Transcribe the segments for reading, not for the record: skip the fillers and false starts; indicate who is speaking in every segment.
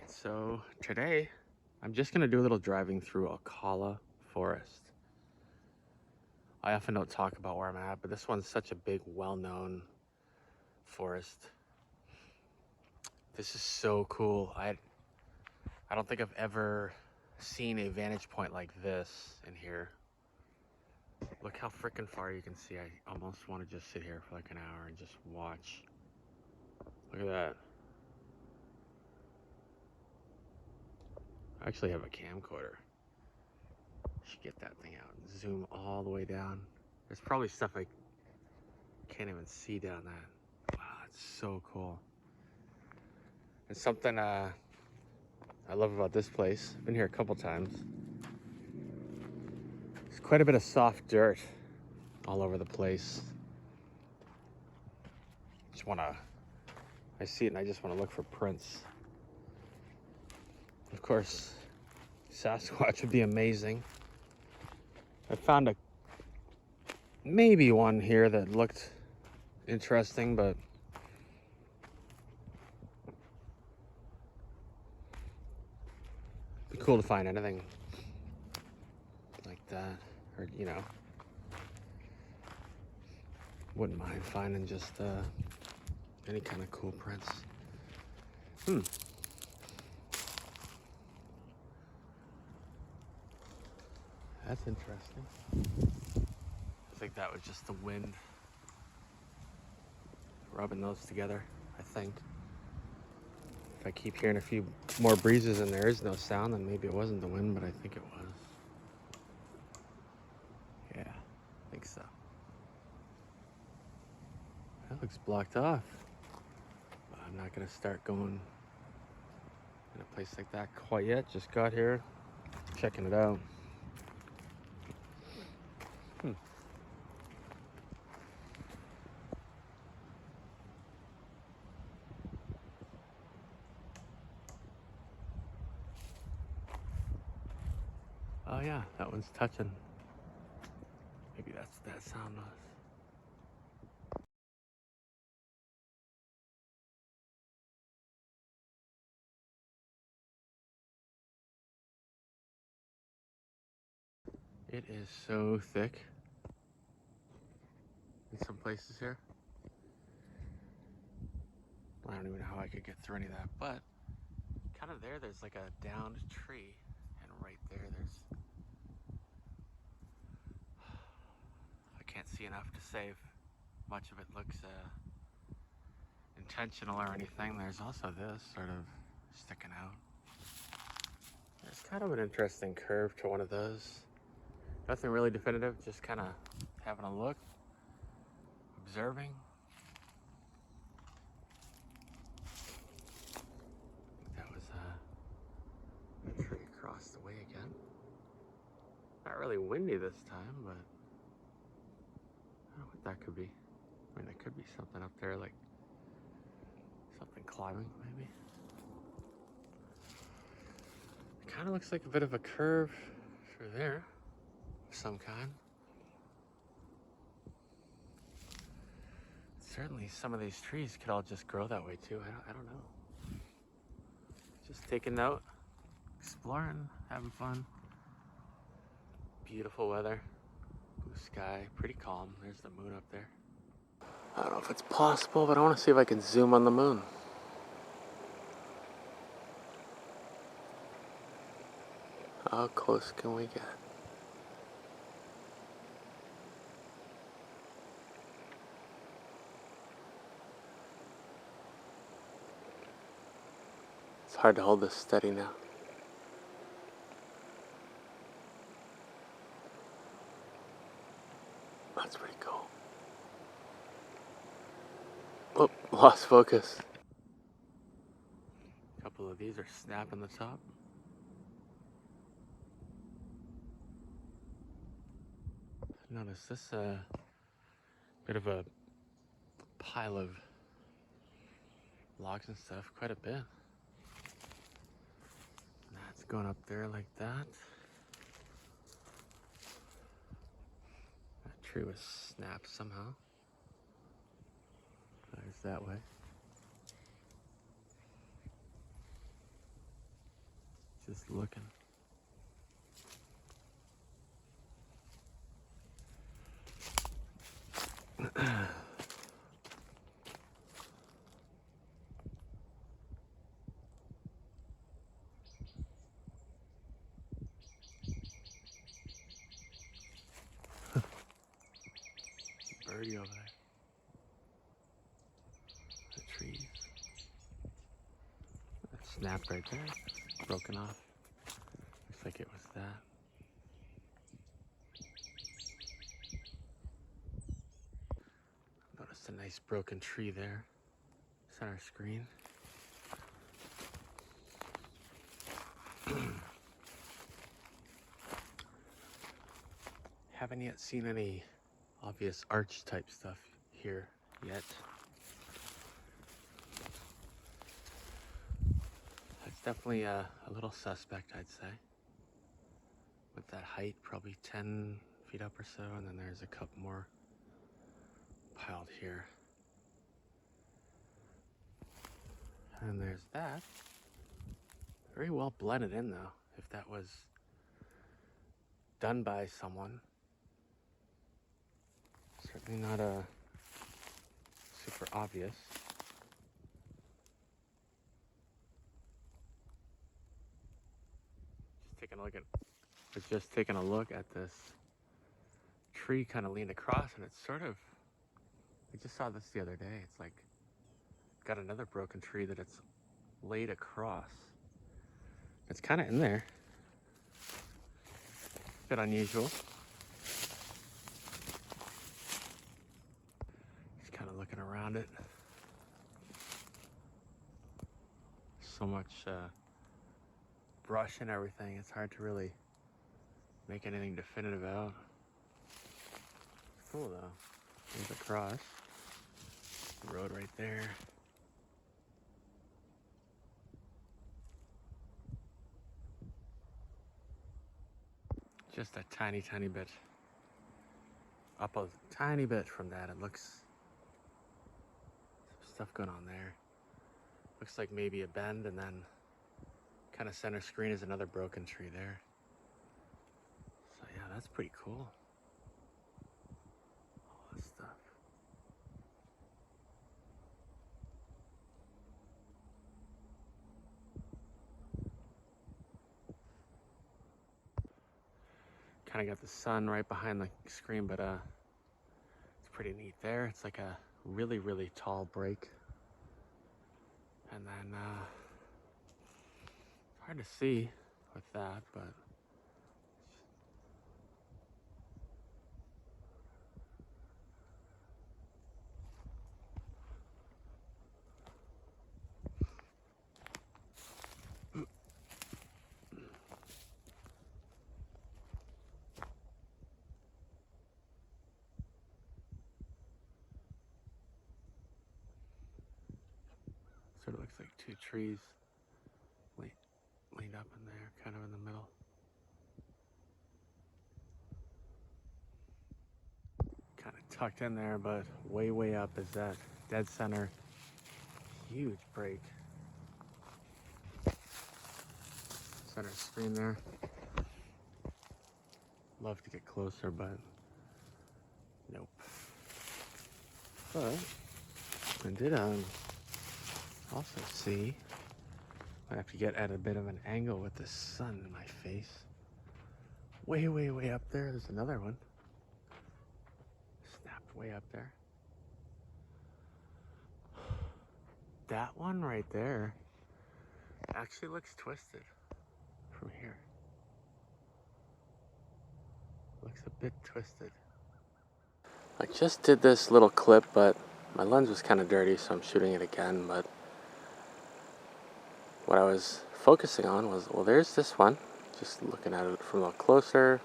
Speaker 1: So today I'm just gonna do a little driving through Ocala forest. I often don't talk about where I'm at, but this one's such a big, well-known forest. This is so cool. I don't think I've ever seen a vantage point like this in here. Look how freaking far you can see. I almost want to just sit here for like an hour and just watch. Look at that. I actually have a camcorder. Should get that thing out and zoom all the way down. There's probably stuff I can't even see down that. Wow, it's so cool. And something I love about this place, I've been here a couple times, there's quite a bit of soft dirt all over the place. I see it and I just want to look for prints. Of course, Sasquatch would be amazing. I found maybe one here that looked interesting, but it'd be cool to find anything like that, or wouldn't mind finding just any kind of cool prints. That's interesting. I think that was just the wind rubbing those together, I think. If I keep hearing a few more breezes and there is no sound, then maybe it wasn't the wind, but I think it was. Yeah, I think so. That looks blocked off. I'm not gonna start going in a place like that quite yet. Just got here, checking it out. Oh yeah, that one's touching. Maybe that's what that sound was. It is so thick in some places here. I don't even know how I could get through any of that, but kind of there's like a downed tree, and right there's, I can't see enough to say if much of it looks intentional or anything. There's also this sort of sticking out. There's kind of an interesting curve to one of those. Nothing really definitive, just kind of having a look, observing. That was a tree across the way again. Not really windy this time, but I don't know what that could be. I mean, there could be something up there, like something climbing, maybe. It kind of looks like a bit of a curve through there of some kind. Certainly some of these trees could all just grow that way too. I don't know. Just taking note, exploring, having fun. Beautiful weather, blue sky, pretty calm. There's the moon up there. I don't know if it's possible, but I want to see if I can zoom on the moon. How close can we get? It's hard to hold this steady now. That's pretty cool. Oh, lost focus. A couple of these are snapping the top. Notice this bit of a pile of logs and stuff, quite a bit. That's going up there like that. That tree was snapped somehow. There's that way. Just looking. Birdie over there. The trees. That snapped right there. Broken off. Looks like it was that. Noticed a nice broken tree there. Center screen. Haven't yet seen any obvious arch type stuff here yet. It's definitely a little suspect, I'd say. With that height, probably 10 feet up or so, and then there's a couple more piled here. And there's that. Very well blended in though, if that was done by someone. Certainly not super obvious. Just taking a look at this tree kind of leaned across, and it's sort of, I just saw this the other day. It's like got another broken tree that it's laid across. It's kind of in there. Bit unusual. Just kind of looking around it. So much brush and everything. It's hard to really make anything definitive out. Cool though. There's a cross. The road right there. Just a tiny bit. Up a tiny bit from that. It looks some stuff going on there. Looks like maybe a bend, and then kind of center screen is another broken tree there. So yeah, that's pretty cool. All this stuff. Kind of got the sun right behind the screen, but it's pretty neat there. It's like a really tall break. And then it's hard to see with that, but sort of looks like two trees leaned up in there, kind of in the middle. Kind of tucked in there, but way up is that dead center. Huge break. Center screen there. Love to get closer, but nope. But I did also see, I have to get at a bit of an angle with the sun in my face. Way up there, there's another one. Snapped way up there. That one right there actually looks twisted from here. Looks a bit twisted. I just did this little clip, but my lens was kind of dirty, so I'm shooting it again. But what I was focusing on was, well, there's this one. Just looking at it from a little closer.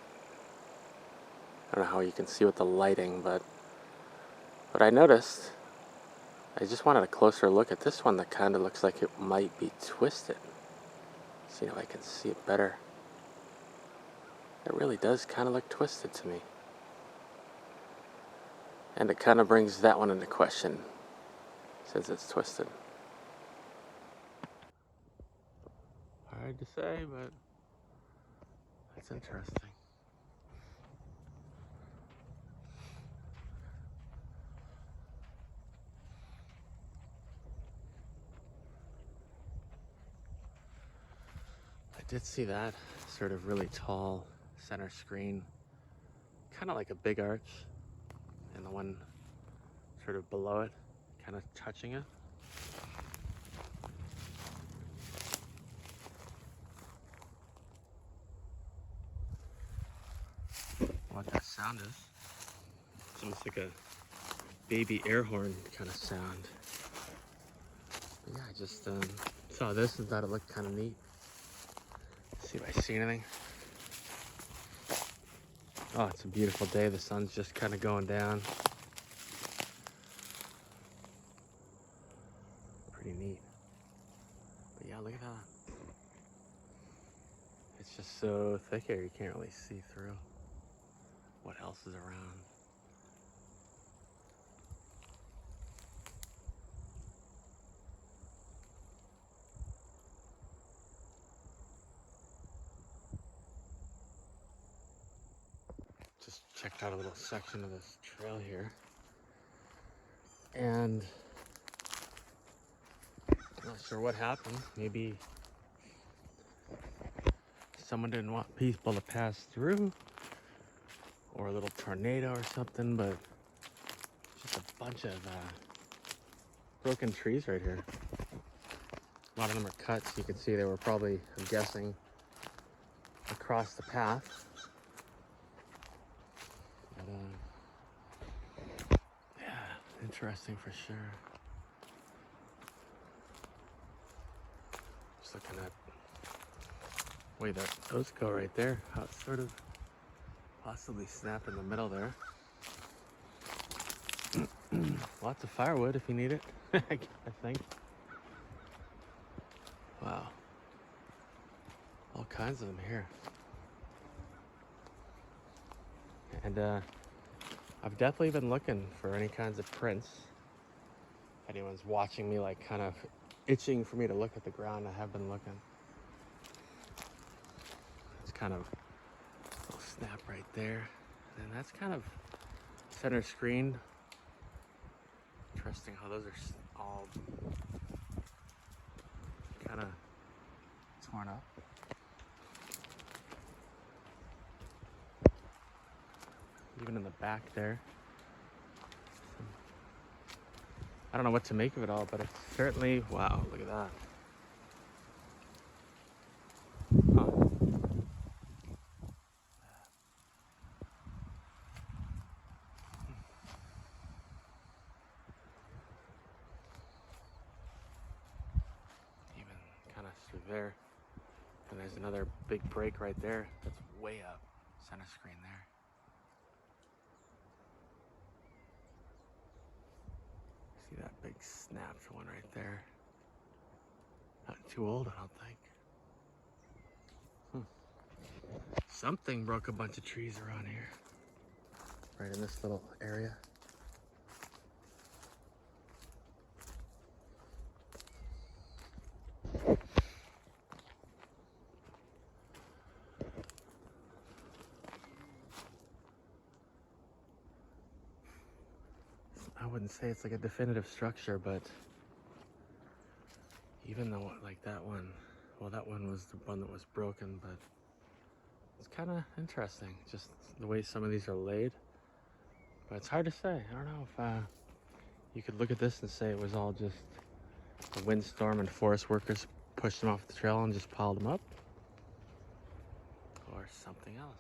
Speaker 1: I don't know how you can see with the lighting, but what I noticed, I just wanted a closer look at this one that kind of looks like it might be twisted. See if I can see it better. It really does kind of look twisted to me. And it kind of brings that one into question, since it's twisted. Alright, Hard to say, but that's interesting. I did see that sort of really tall center screen, kind of like a big arch, and the one sort of below it, kind of touching it. What that sound is? It's almost like a baby air horn kind of sound. But yeah, I just saw this and thought it looked kind of neat. See if I see anything. Oh, it's a beautiful day. The sun's just kind of going down. Pretty neat. But yeah, look at that. It's just so thick here, you can't really see through what else is around. Just checked out a little section of this trail here. And I'm not sure what happened. Maybe someone didn't want people to pass through, or a little tornado or something, but just a bunch of broken trees right here. A lot of them are cut, so you can see they were probably, I'm guessing, across the path. But yeah, interesting for sure. Just looking at the way that those go right there, how it's sort of possibly snap in the middle there. Lots of firewood if you need it, I think. Wow. All kinds of them here. And I've definitely been looking for any kinds of prints. If anyone's watching me, like kind of itching for me to look at the ground, I have been looking. It's kind of a little snap right there. And that's kind of center screen. Interesting how those are all kind of torn up. Even in the back there. I don't know what to make of it all, but it's certainly, wow, look at that. Huh. Even kind of through there. And there's another big break right there that's way up, center screen there. See that big snapped one right there. Not too old, I don't think. Something broke a bunch of trees around here. Right in this little area. I wouldn't say it's like a definitive structure, but even though like that one, well, that one was the one that was broken, but it's kind of interesting, just the way some of these are laid. But it's hard to say. I don't know if you could look at this and say it was all just a windstorm and forest workers pushed them off the trail and just piled them up, or something else.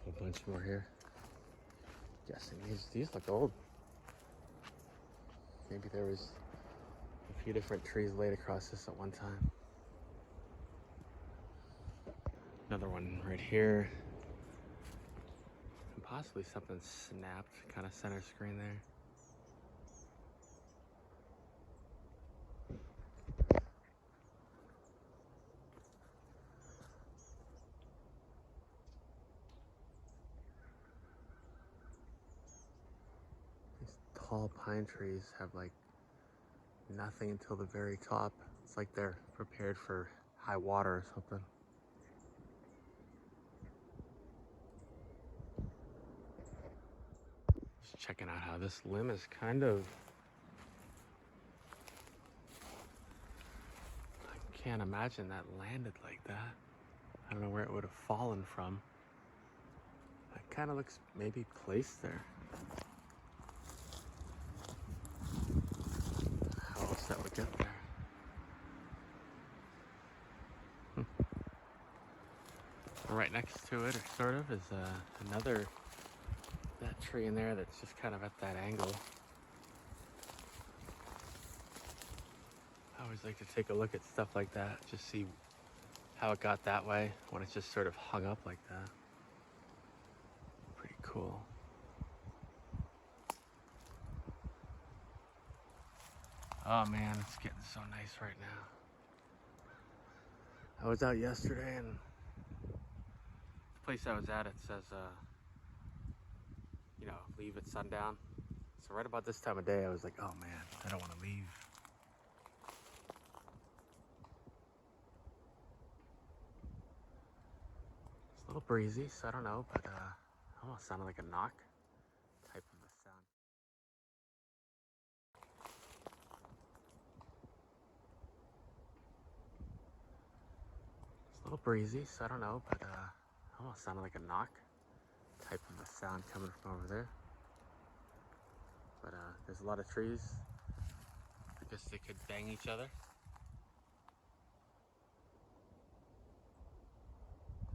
Speaker 1: A bunch more here. Guessing these look old. Maybe there was a few different trees laid across this at one time. Another one right here. And possibly something snapped, kind of center screen there. tall pine trees have like nothing until the very top. It's like they're prepared for high water or something. Just checking out how this limb is kind of, I can't imagine that landed like that. I don't know where it would have fallen from. It kind of looks maybe placed there. How else that would get there? Right next to it, or sort of, is another, that tree in there that's just kind of at that angle. I always like to take a look at stuff like that, just see how it got that way when it's just sort of hung up like that. Pretty cool. Oh man, it's getting so nice right now. I was out yesterday and the place I was at, it says, you know, leave at sundown. So right about this time of day, I was like, oh man, I don't want to leave. It's a little breezy, so I don't know, but almost sounded like a knock type of a sound. It's a little breezy, so I don't know, but almost sounded like a knock type of a sound coming from over there. But there's a lot of trees. I guess they could bang each other.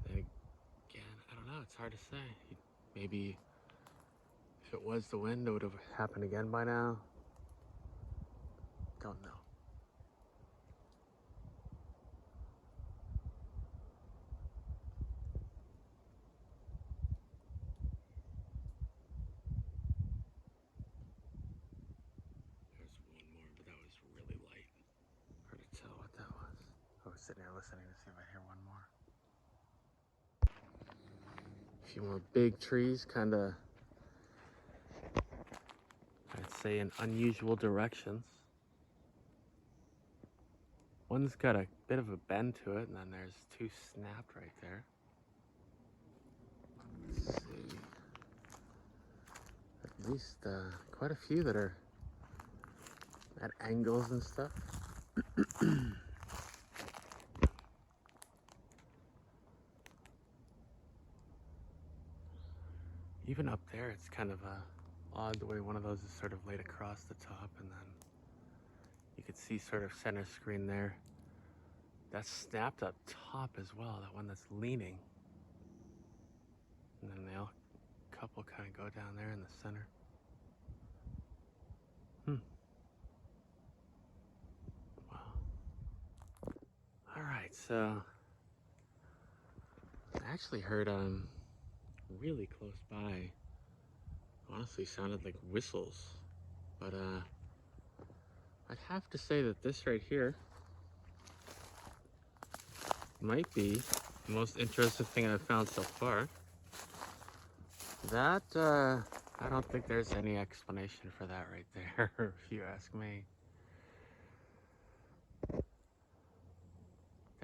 Speaker 1: Then again, I don't know, it's hard to say. Maybe if it was the wind, it would have happened again by now. Don't know. There's one more, but that was really light. Hard to tell what that was. I was sitting there listening to see if I hear one more. A few more big trees, kind of, I'd say, in unusual directions. One's got a bit of a bend to it, and then there's two snapped right there. Let's see. At least quite a few that are at angles and stuff. Even up there, it's kind of odd the way one of those is sort of laid across the top, and then you could see sort of center screen there. That's snapped up top as well, that one that's leaning. And then the couple kind of go down there in the center. Wow. All right, so I actually heard really close by, honestly sounded like whistles, but I'd have to say that this right here might be the most interesting thing I've found so far. That I don't think there's any explanation for that right there, if you ask me.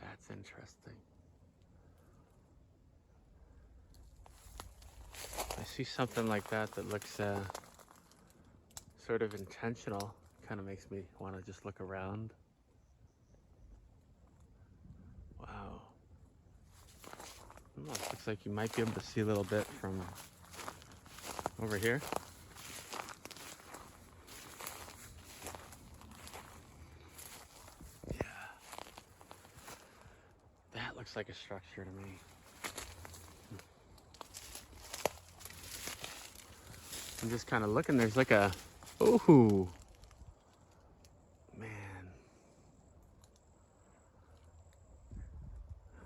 Speaker 1: That's interesting. I see something like that that looks sort of intentional. Kind of makes me want to just look around. Wow. Oh, it looks like you might be able to see a little bit from over here. Yeah. That looks like a structure to me. I'm just kind of looking. There's like a, ooh, man.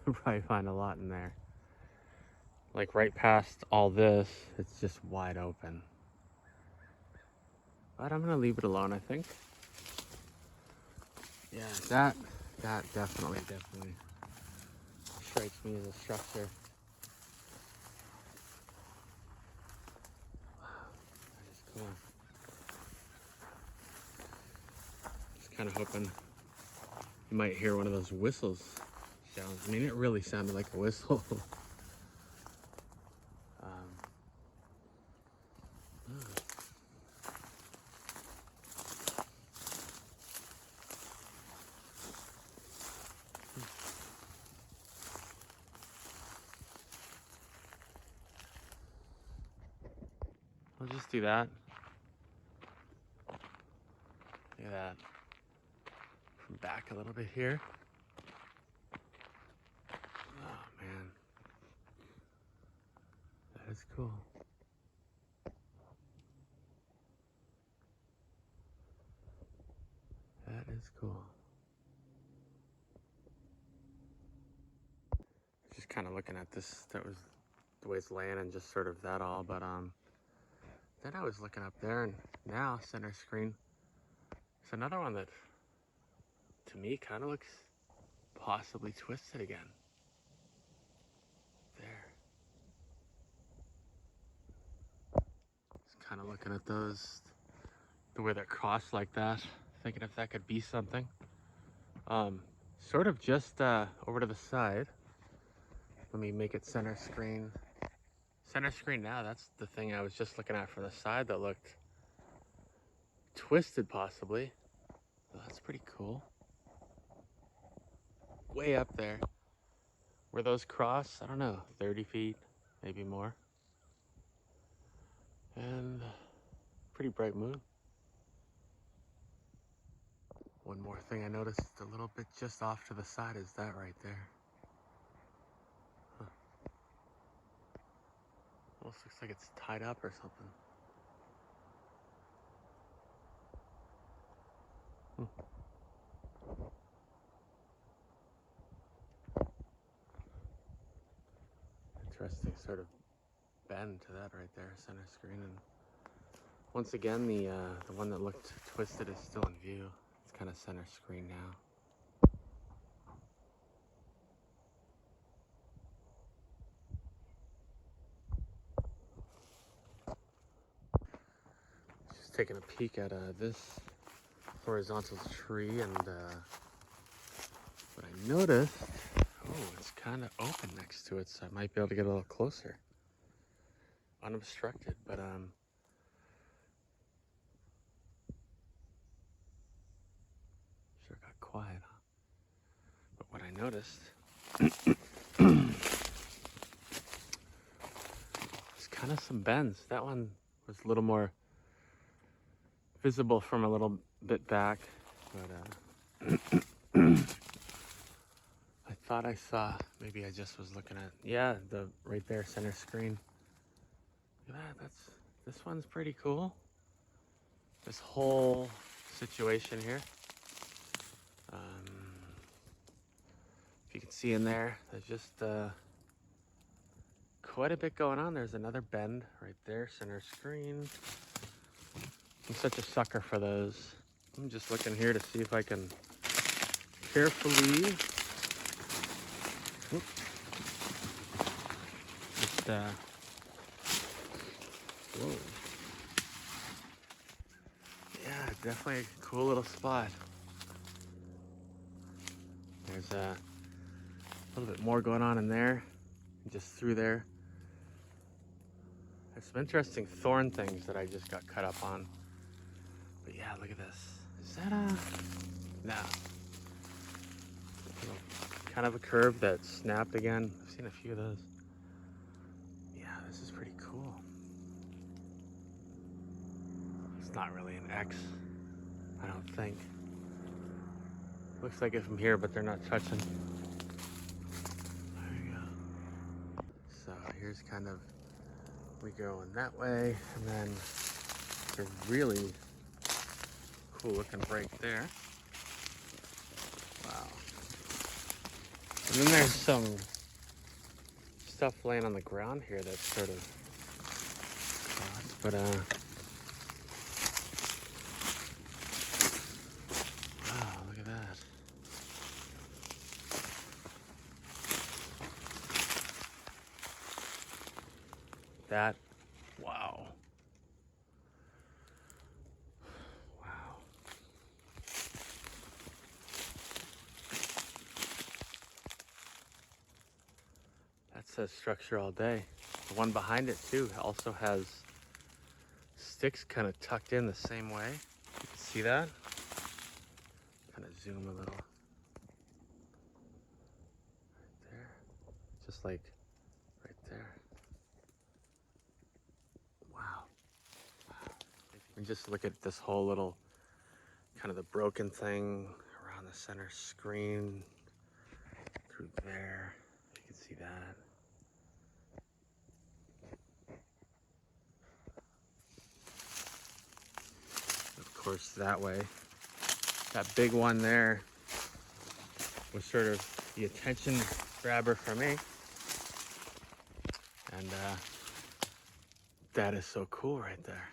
Speaker 1: You'll probably find a lot in there. Like right past all this, it's just wide open. But I'm gonna leave it alone, I think. Yeah, that definitely strikes me as a structure. Wow, that is cool. kind of hoping you might hear one of those whistles sounds. I mean, it really sounded like a whistle. I'll just do that. Look at that. From back a little bit here. Oh man. That is cool. That is cool. Just kind of looking at this, that was the way it's laying and just sort of that all, but then I was looking up there and now center screen. It's another one that to me kind of looks possibly twisted again. There. Just kind of looking at those, the way they're crossed like that, thinking if that could be something. Sort of just over to the side. Let me make it center screen. Center screen now, that's the thing I was just looking at from the side that looked twisted possibly. Oh, that's pretty cool. Way up there. Where those cross, I don't know, 30 feet, maybe more. And pretty bright moon. One more thing I noticed a little bit just off to the side is that right there. Huh. Almost looks like it's tied up or something. Interesting sort of bend to that right there, center screen. And once again, the one that looked twisted is still in view. It's kind of center screen now. Just taking a peek at this horizontal tree, and what I noticed, oh, it's kind of open next to it, so I might be able to get a little closer. Unobstructed, but sure got quiet, huh? But what I noticed was kind of some bends. That one was a little more visible from a little bit back, but I thought I saw, maybe I just was looking at, yeah, the right there, center screen. Look at that, this one's pretty cool. This whole situation here. If you can see in there, there's just quite a bit going on. There's another bend right there, center screen. I'm such a sucker for those. I'm just looking here to see if I can carefully, just whoa. Yeah, definitely a cool little spot. There's a little bit more going on in there, just through there. There's some interesting thorn things that I just got cut up on. But yeah, look at this. Is that no. Kind of a curve that snapped again. I've seen a few of those. Yeah, this is pretty cool. It's not really an X, I don't think. Looks like it from here, but they're not touching. There you go. So here's kind of, we go in that way, and then there's a really cool looking break there. Wow. And then there's some stuff laying on the ground here that's sort of crossed, but wow, look at that. That, wow. Wow. says structure all day. The one behind it too also has sticks kind of tucked in the same way. You can see that? Kind of zoom a little. Right there. Just like right there. Wow. And just look at this whole little kind of the broken thing around the center screen through there. You can see that. Of course, that way. That big one there was sort of the attention grabber for me. And that is so cool right there.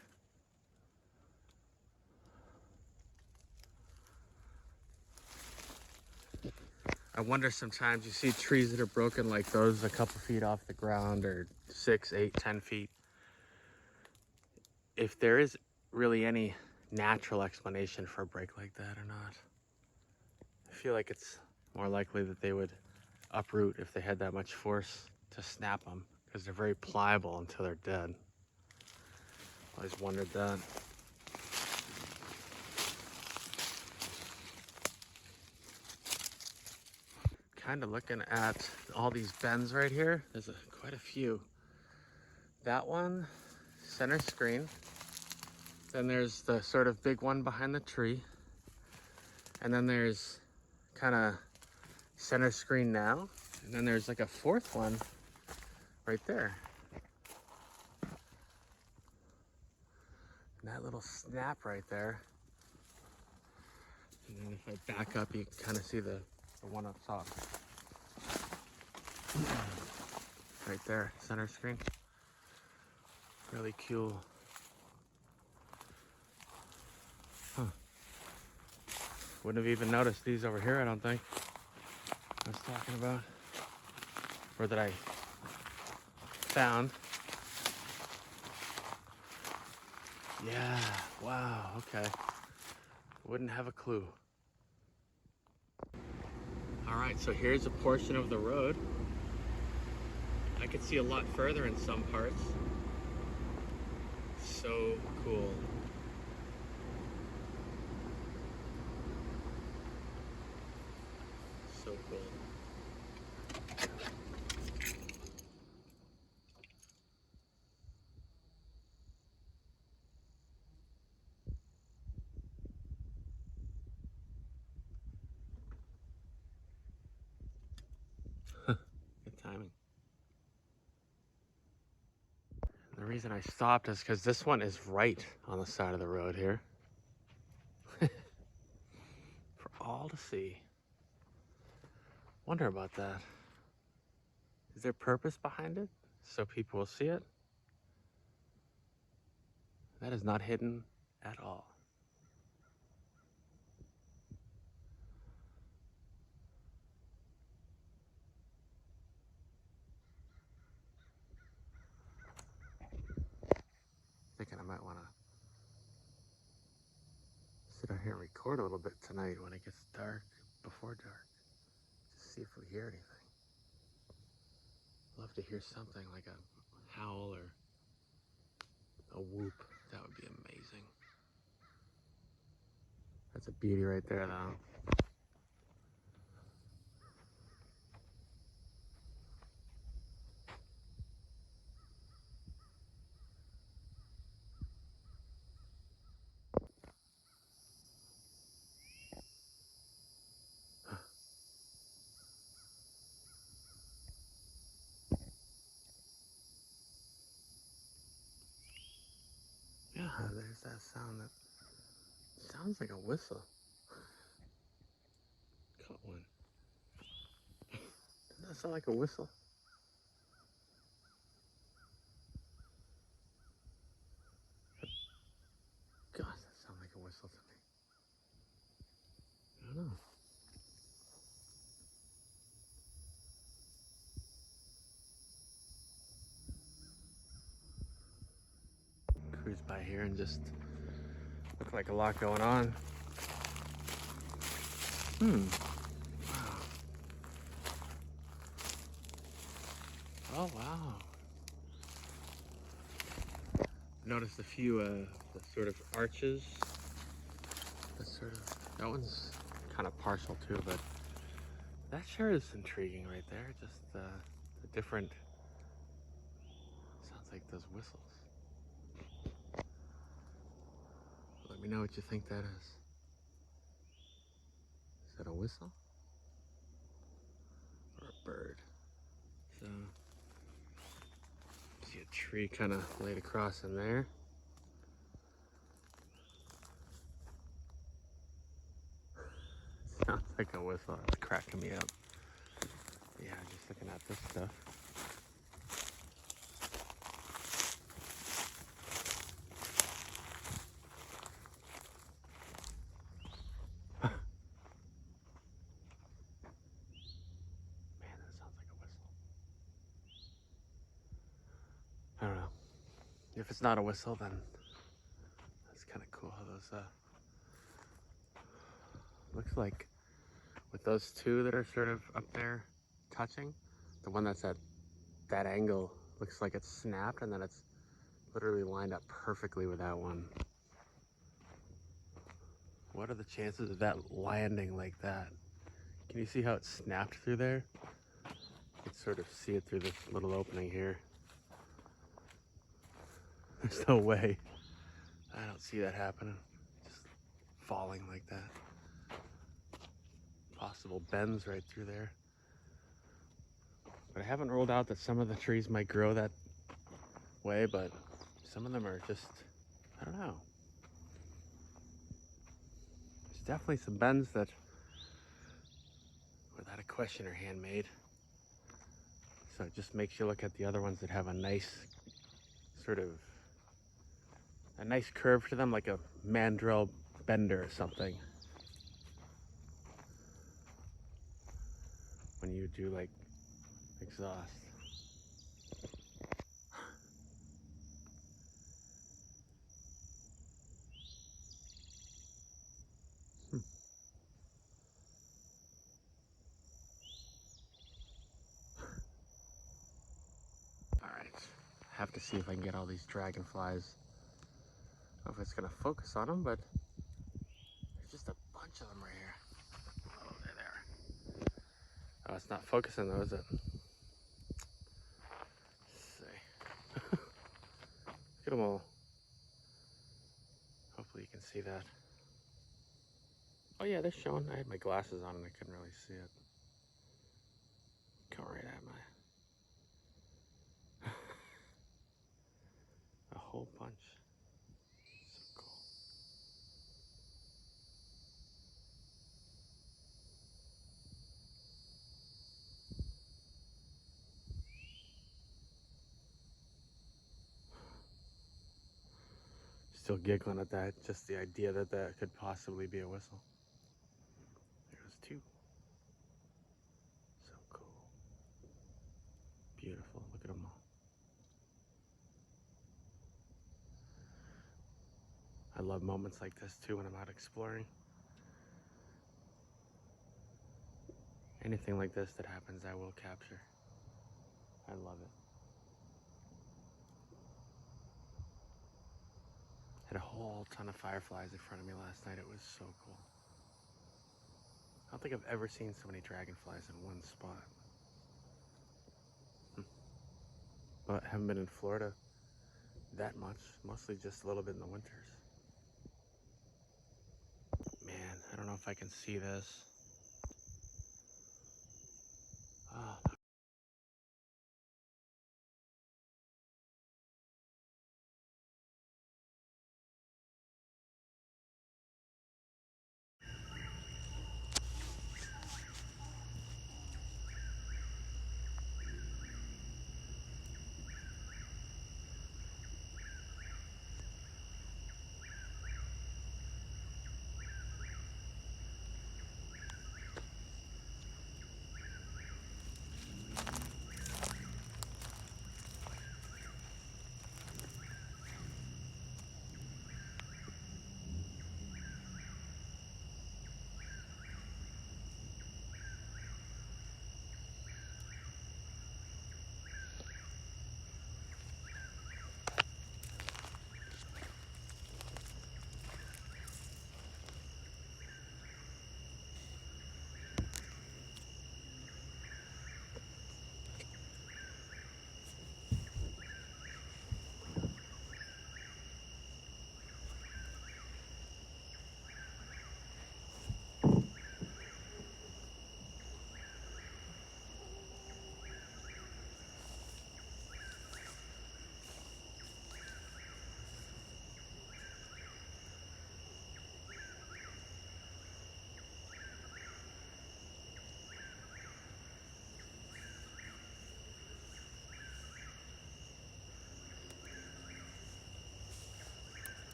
Speaker 1: I wonder sometimes you see trees that are broken like those a couple feet off the ground or 6, 8, 10 feet. If there is really any natural explanation for a break like that or not. I feel like it's more likely that they would uproot if they had that much force to snap them because they're very pliable until they're dead. Always wondered that. Kind of looking at all these bends right here. There's quite a few. That one, center screen. Then there's the sort of big one behind the tree. And then there's kind of center screen now. And then there's like a fourth one right there. And that little snap right there. And then if I back up, you can kind of see the one up top. Right there, center screen. Really cool. Huh. Wouldn't have even noticed these over here, I don't think. I was talking about. Or that I found. Yeah, wow, okay. Wouldn't have a clue. All right, so here's a portion of the road. I could see a lot further in some parts. So cool. So cool. Good timing. The reason I stopped is because this one is right on the side of the road here. For all to see. Wonder about that. Is there purpose behind it? So people will see it? That is not hidden at all. Thinking I might want to sit out here and record a little bit tonight when it gets dark, before dark. Just see if we hear anything. Love to hear something like a howl or a whoop. That would be amazing. That's a beauty right there, though. Yeah, there's that sound that sounds like a whistle. Caught one. Doesn't that sound like a whistle? Gosh, that sounds like a whistle to me. I don't know. Cruise by here and just look like a lot going on. Wow. Oh, wow. Noticed a few the sort of arches. That one's kind of partial too, but that sure is intriguing right there. Just the different, sounds like those whistles. Let me know what you think that is. Is that a whistle? Or a bird? So, see a tree kind of laid across in there. Sounds like a whistle. It's cracking me up. Yeah, just looking at this stuff. Man, that sounds like a whistle. I don't know. If it's not a whistle, then that's kind of cool how those, looks like with those two that are sort of up there touching, the one that's at that angle looks like it's snapped, and then it's literally lined up perfectly with that one. What are the chances of that landing like that? Can you see how it snapped through there? You can sort of see it through this little opening here. There's no way. I don't see that happening. Just falling like that. Possible bends right through there. But I haven't ruled out that some of the trees might grow that way, but some of them are just, I don't know. There's definitely some bends that, without a question, are handmade. So it just makes you look at the other ones that have a nice sort of, a nice curve to them, like a mandrel bender or something. When you do like exhaust. All right, have to see if I can get all these dragonflies. I don't know if it's gonna focus on them, but there's just a bunch of them right here. Oh, there they are. Oh, it's not focusing though, is it? Let's see. Look at them all. Hopefully you can see that. Oh yeah, they're showing. I had my glasses on and I couldn't really see it. Come right at my. A whole bunch. So cool. Still giggling at that, just the idea that that could possibly be a whistle. There's two. So cool. Beautiful. Look at them all. I love moments like this too when I'm out exploring. Anything like this that happens, I will capture. I love it. Had a whole ton of fireflies in front of me last night. It was so cool. I don't think I've ever seen so many dragonflies in one spot. But I haven't been in Florida that much, mostly just a little bit in the winters. Man, I don't know if I can see this. Oh